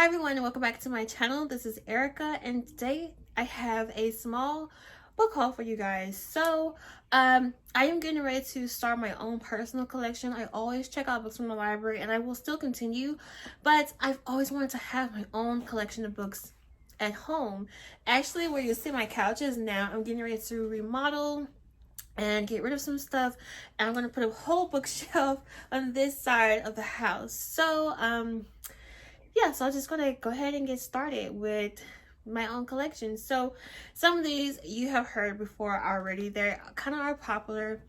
Hi everyone and welcome back to my channel. This is Erica and today I have a small book haul for you guys. I am getting ready to start my own personal collection. I always check out books from the library and I will still continue, but I've always wanted to have my own collection of books at home. Actually, where you see my couch is now, I'm getting ready to remodel and get rid of some stuff, and I'm going to put a whole bookshelf on this side of the house. Yeah, so I'm just gonna go ahead and get started with my own collection. So some of these you have heard before already. They kind of are popular,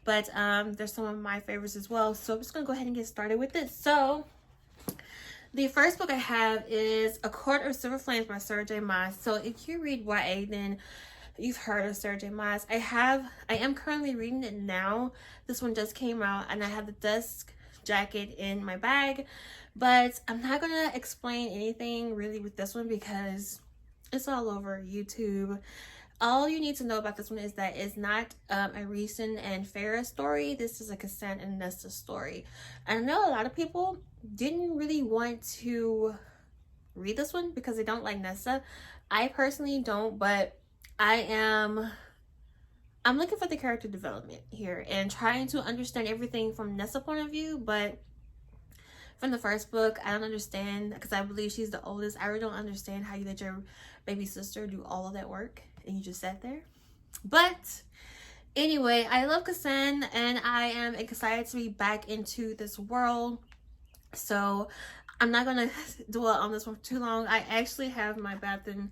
but there's some of my favorites as well. So I'm just gonna go ahead and get started with this. So the first book I have is A Court of Silver Flames by Sarah J Maas. So if you read YA, then you've heard of Sarah J Maas. I am currently reading it now. This one just came out and I have the desk jacket in my bag, but I'm not gonna explain anything really with this one because it's all over YouTube. All you need to know about this one is that it's not a Rhysand and Farah story. This is a Cassandra and Nesta story. I know a lot of people didn't really want to read this one because they don't like Nesta. I personally don't, but I'm looking for the character development here and trying to understand everything from Nessa's point of view, but from the first book, I don't understand because I believe she's the oldest. I really don't understand how you let your baby sister do all of that work and you just sat there. But anyway, I love Cassandra and I am excited to be back into this world. So I'm not gonna dwell on this one for too long. I actually have my Bath and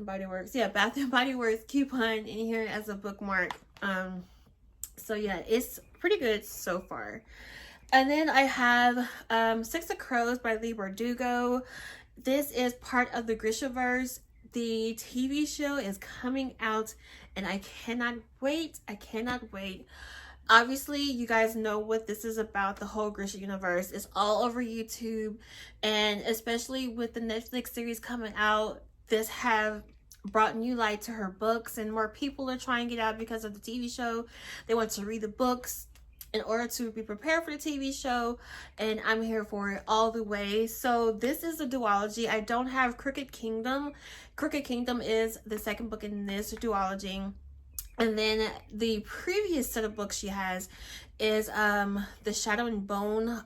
Body Works coupon in here as a bookmark. So yeah, it's pretty good so far. And then I have Six of Crows by Leigh Bardugo. This is part of the Grishaverse. The TV show is coming out and I cannot wait. Obviously, you guys know what this is about, the whole Grisha universe. It's all over YouTube, and especially with the Netflix series coming out, this have brought new light to her books, and more people are trying it out because of the TV show. They want to read the books in order to be prepared for the TV show, and I'm here for it all the way. So this is a duology. I don't have Crooked Kingdom. Crooked Kingdom is the second book in this duology. And then the previous set of books she has is the Shadow and Bone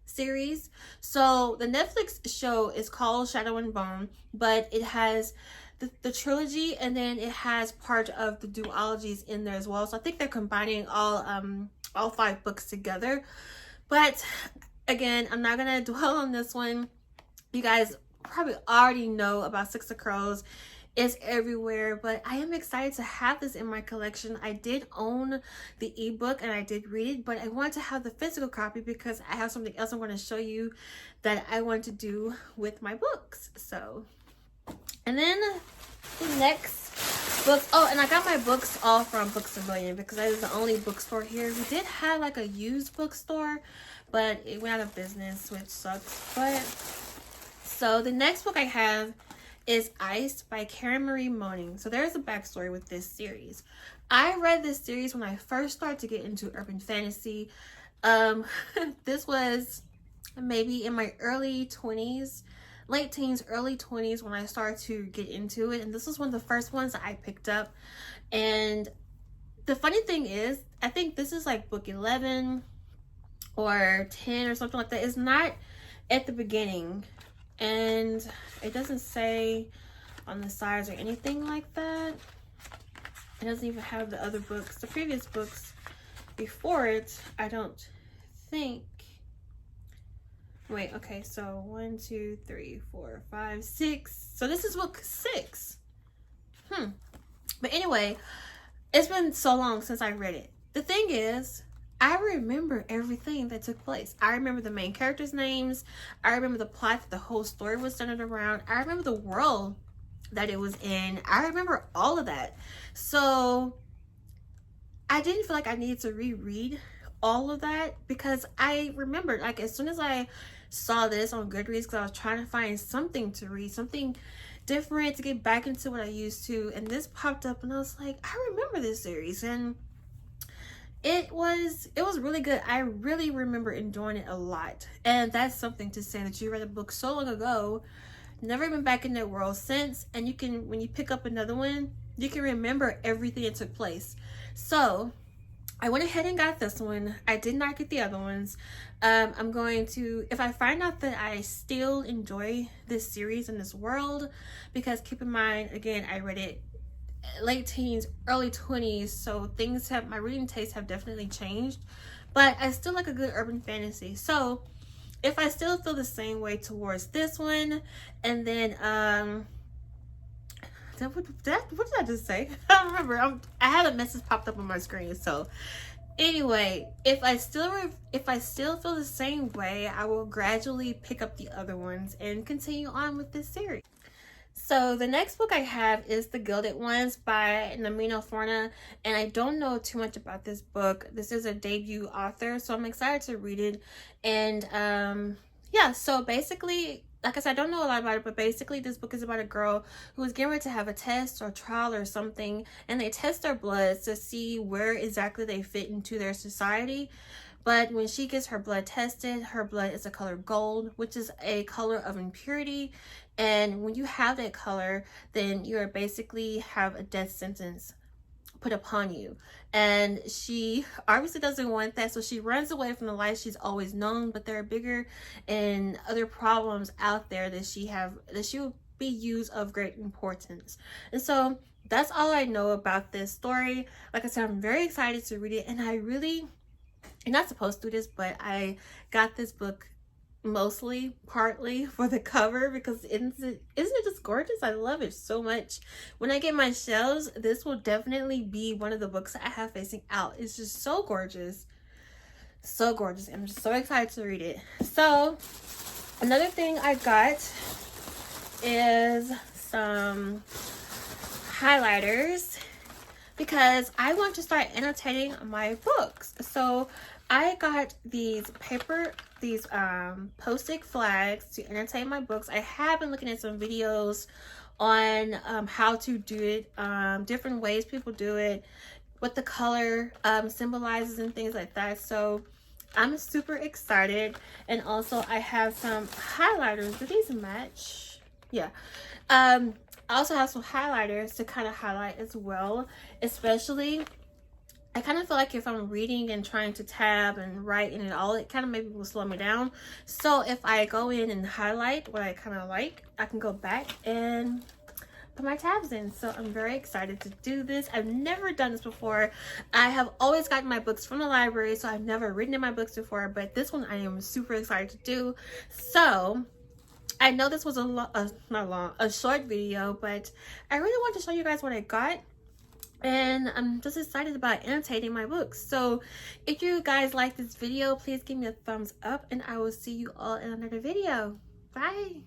series. So the Netflix show is called Shadow and Bone, but it has the trilogy, and then it has part of the duologies in there as well. So I think they're combining all 5 books together. But again, I'm not gonna dwell on this one. You guys probably already know about Six of Crows. It's everywhere, but I am excited to have this in my collection. I did own the ebook and I did read it, but I want to have the physical copy because I have something else I'm going to show you that I want to do with my books. So, and then the next book, oh, and I got my books all from Books A Million because that is the only bookstore here. We did have like a used bookstore, but it went out of business, which sucks. But so the next book I have is Ice by Karen Marie Moning. So there's a backstory with this series. I read this series when I first started to get into urban fantasy. This was maybe in my early 20s, late teens, early 20s when I started to get into it. And this was one of the first ones that I picked up. And the funny thing is, I think this is like book 11 or 10 or something like that. It's not at the beginning. And it doesn't say on the sides or anything like that. It doesn't even have the other books, the previous books before it, I don't think. Wait, okay, so 1, 2, 3, 4, 5, 6. So this is book 6. But anyway, it's been so long since I read it. The thing is, I remember everything that took place. I remember the main characters' names. I remember the plot that the whole story was centered around. I remember the world that it was in. I remember all of that. So I didn't feel like I needed to reread all of that because I remembered, like, as soon as I saw this on Goodreads, because I was trying to find something to read, something different to get back into what I used to, and this popped up and I was like, I remember this series. And it was really good. I really remember enjoying it a lot, and that's something to say that you read a book so long ago, never been back in that world since, and you can, when you pick up another one, you can remember everything that took place. So I went ahead and got this one. I did not get the other ones. I'm going to, if I find out that I still enjoy this series and this world, because keep in mind, again, I read it late teens, early 20s, so things have, my reading tastes have definitely changed, but I still like a good urban fantasy. So if I still feel the same way towards this one, and then what did I just say? I don't remember. I had a message popped up on my screen. So anyway, if I still feel the same way, I will gradually pick up the other ones and continue on with this series. So the next book I have is The Gilded Ones by Namina Forna, and I don't know too much about this book. This is a debut author, so I'm excited to read it. And yeah, so basically, like I said, I don't know a lot about it, but basically this book is about a girl who is getting ready to have a test or trial or something, and they test their bloods to see where exactly they fit into their society. But when she gets her blood tested, her blood is a color gold, which is a color of impurity. And when you have that color, then you are basically have a death sentence put upon you. And she obviously doesn't want that, so she runs away from the life she's always known. But there are bigger and other problems out there that she will be used of great importance. And so that's all I know about this story. Like I said, I'm very excited to read it, and you're not supposed to do this, but I got this book partly for the cover, because isn't it just gorgeous? I love it so much. When I get my shelves, this will definitely be one of the books I have facing out. It's just so gorgeous, so gorgeous. I'm just so excited to read it. So another thing I got is some highlighters, because I want to start annotating my books. So I got these post-it flags to annotate my books. I have been looking at some videos on how to do it, different ways people do it, what the color symbolizes and things like that. So I'm super excited. And also I have some highlighters. Do these match? Yeah. I also have some highlighters to kind of highlight as well, especially I kind of feel like if I'm reading and trying to tab and write and all, it kind of maybe will slow me down. So if I go in and highlight what I kind of like, I can go back and put my tabs in. So I'm very excited to do this. I've never done this before. I have always gotten my books from the library, so I've never written in my books before, but this one I am super excited to do. So I know this was a short video, but I really want to show you guys what I got. And I'm just excited about annotating my books. So if you guys like this video, please give me a thumbs up, and I will see you all in another video. Bye.